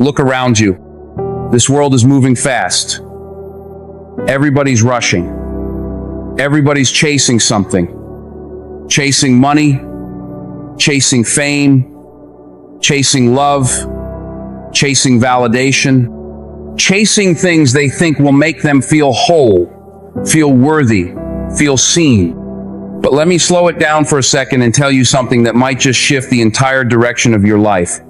Look around you. This world is moving fast. Everybody's rushing. Everybody's chasing something. Chasing money, chasing fame, chasing love, chasing validation, chasing things they think will make them feel whole, feel worthy, feel seen. But let me slow it down for a second and tell you something that might just shift the entire direction of your life.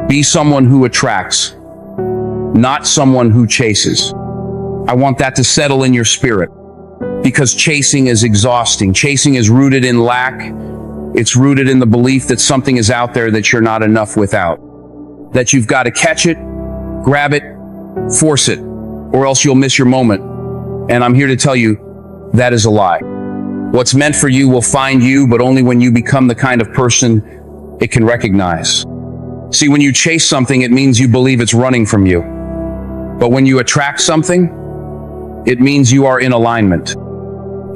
Be someone who attracts, not someone who chases. I want that to settle in your spirit, because chasing is exhausting. Chasing is rooted in lack. It's rooted in the belief that something is out there that you're not enough without. That you've got to catch it, grab it, force it, or else you'll miss your moment. And I'm here to tell you, that is a lie. What's meant for you will find you, but only when you become the kind of person it can recognize. See, when you chase something, it means you believe it's running from you. But when you attract something, it means you are in alignment.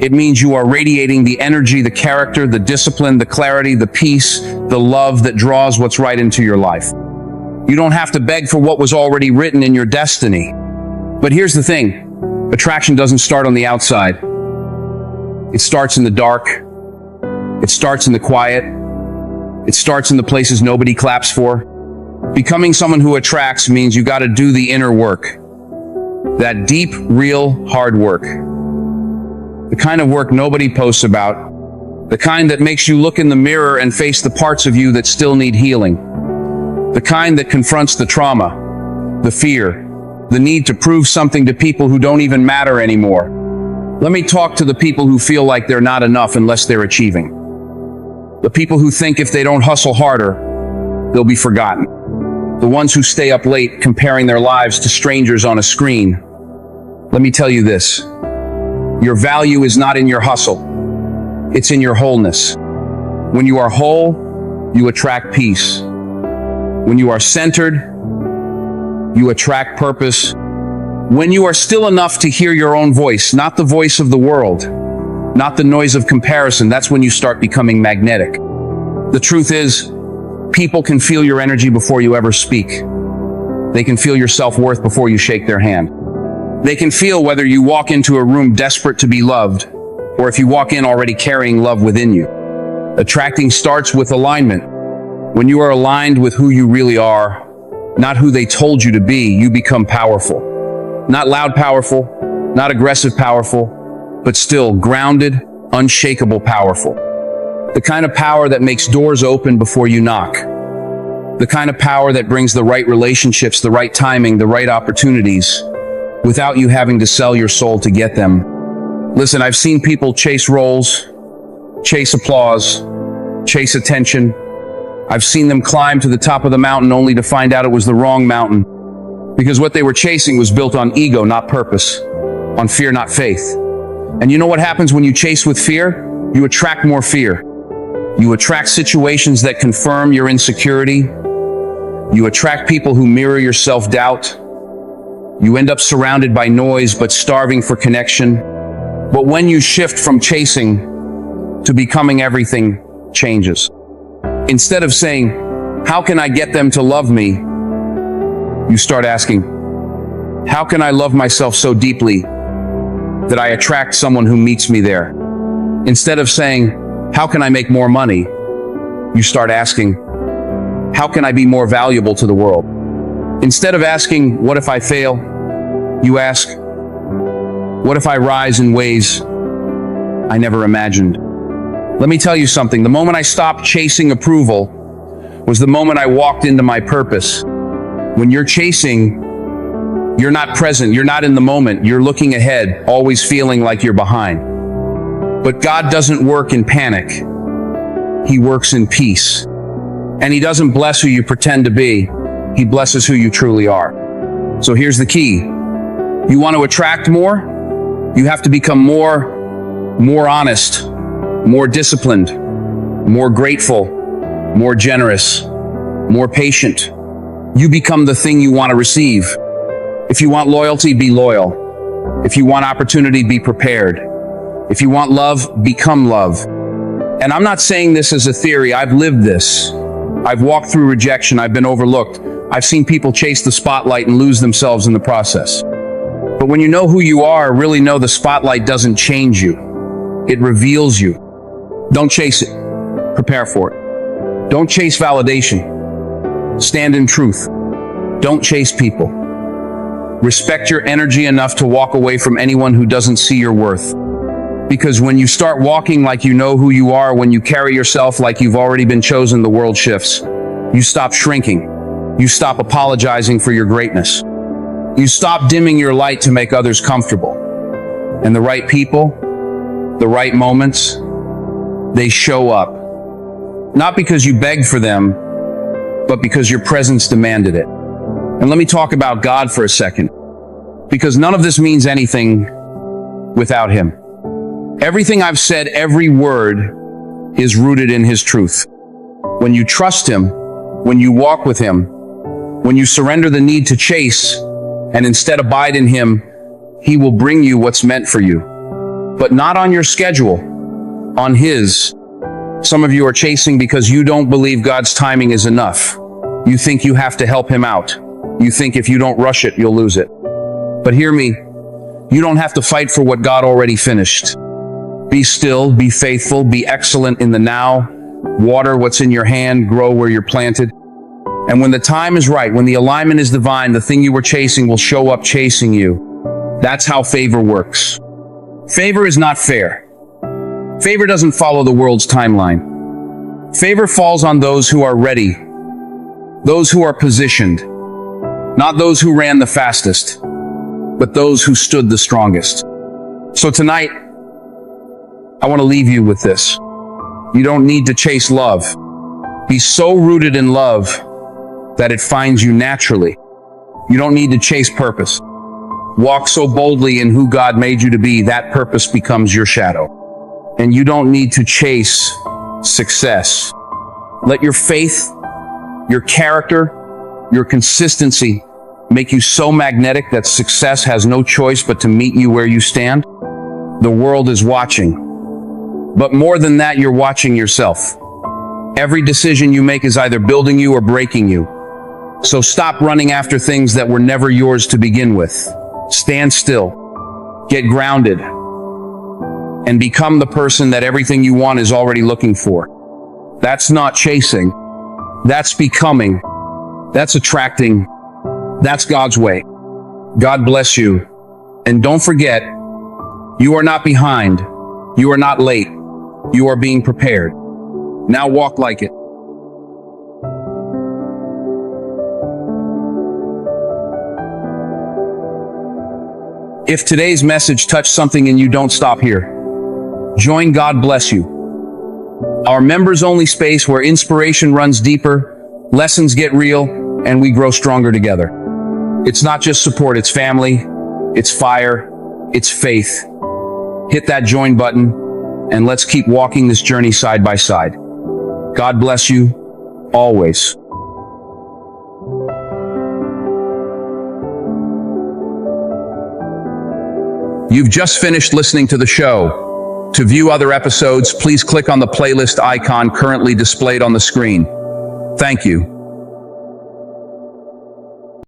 It means you are radiating the energy, the character, the discipline, the clarity, the peace, the love that draws what's right into your life. You don't have to beg for what was already written in your destiny. But here's the thing. Attraction doesn't start on the outside. It starts in the dark. It starts in the quiet. It starts in the places nobody claps for. Becoming someone who attracts means you got to do the inner work. That deep, real, hard work. The kind of work nobody posts about. The kind that makes you look in the mirror and face the parts of you that still need healing. The kind that confronts the trauma, the fear, the need to prove something to people who don't even matter anymore. Let me talk to the people who feel like they're not enough unless they're achieving. The people who think if they don't hustle harder, they'll be forgotten. The ones who stay up late comparing their lives to strangers on a screen. Let me tell you this. Your value is not in your hustle. It's in your wholeness. When you are whole, you attract peace. When you are centered, you attract purpose. When you are still enough to hear your own voice, not the voice of the world, not the noise of comparison, that's when you start becoming magnetic. The truth is, people can feel your energy before you ever speak. They can feel your self-worth before you shake their hand. They can feel whether you walk into a room desperate to be loved, or if you walk in already carrying love within you. Attracting starts with alignment. When you are aligned with who you really are, not who they told you to be, you become powerful. Not loud powerful, not aggressive powerful, but still grounded, unshakable powerful. The kind of power that makes doors open before you knock. The kind of power that brings the right relationships, the right timing, the right opportunities, without you having to sell your soul to get them. Listen, I've seen people chase roles, chase applause, chase attention. I've seen them climb to the top of the mountain only to find out it was the wrong mountain, because what they were chasing was built on ego, not purpose, on fear, not faith. And you know what happens when you chase with fear? You attract more fear. You attract situations that confirm your insecurity. You attract people who mirror your self-doubt. You end up surrounded by noise but starving for connection. But when you shift from chasing to becoming, everything changes. Instead of saying, how can I get them to love me? You start asking, how can I love myself so deeply that I attract someone who meets me there? Instead of saying, how can I make more money? You start asking, how can I be more valuable to the world? Instead of asking, what if I fail? You ask, what if I rise in ways I never imagined? Let me tell you something. The moment I stopped chasing approval was the moment I walked into my purpose. When you're chasing, you're not present. You're not in the moment. You're looking ahead, always feeling like you're behind. But God doesn't work in panic. He works in peace. And He doesn't bless who you pretend to be. He blesses who you truly are. So here's the key. You want to attract more? You have to become more honest, more disciplined, more grateful, more generous, more patient. You become the thing you want to receive. If you want loyalty, be loyal. If you want opportunity, be prepared. If you want love, become love. And I'm not saying this as a theory. I've lived this. I've walked through rejection. I've been overlooked. I've seen people chase the spotlight and lose themselves in the process. But when you know who you are, really know the spotlight doesn't change you. It reveals you. Don't chase it. Prepare for it. Don't chase validation. Stand in truth. Don't chase people. Respect your energy enough to walk away from anyone who doesn't see your worth. Because when you start walking like you know who you are, when you carry yourself like you've already been chosen, the world shifts. You stop shrinking. You stop apologizing for your greatness. You stop dimming your light to make others comfortable. And the right people, the right moments, they show up. Not because you begged for them, but because your presence demanded it. And let me talk about God for a second, because none of this means anything without Him. Everything I've said, every word, is rooted in His truth. When you trust Him, when you walk with Him, when you surrender the need to chase and instead abide in Him, He will bring you what's meant for you. But not on your schedule, on His. Some of you are chasing because you don't believe God's timing is enough. You think you have to help Him out. You think if you don't rush it, you'll lose it. But hear me, you don't have to fight for what God already finished. Be still, be faithful, be excellent in the now. Water what's in your hand, grow where you're planted. And when the time is right, when the alignment is divine, the thing you were chasing will show up chasing you. That's how favor works. Favor is not fair. Favor doesn't follow the world's timeline. Favor falls on those who are ready, those who are positioned, not those who ran the fastest, but those who stood the strongest. So tonight, I want to leave you with this. You don't need to chase love. Be so rooted in love that it finds you naturally. You don't need to chase purpose. Walk so boldly in who God made you to be, that purpose becomes your shadow. And you don't need to chase success. Let your faith, your character, your consistency make you so magnetic that success has no choice but to meet you where you stand. The world is watching. But more than that, you're watching yourself. Every decision you make is either building you or breaking you. So stop running after things that were never yours to begin with. Stand still. Get grounded. And become the person that everything you want is already looking for. That's not chasing. That's becoming. That's attracting. That's God's way. God bless you. And don't forget, you are not behind. You are not late. You are being prepared. Now walk like it. If today's message touched something in you, don't stop here. Join God Bless You, our members-only space where inspiration runs deeper, lessons get real, and we grow stronger together. It's not just support, it's family, it's fire, it's faith. Hit that join button, and let's keep walking this journey side by side. God bless you, always. You've just finished listening to the show. To view other episodes, please click on the playlist icon currently displayed on the screen. Thank you.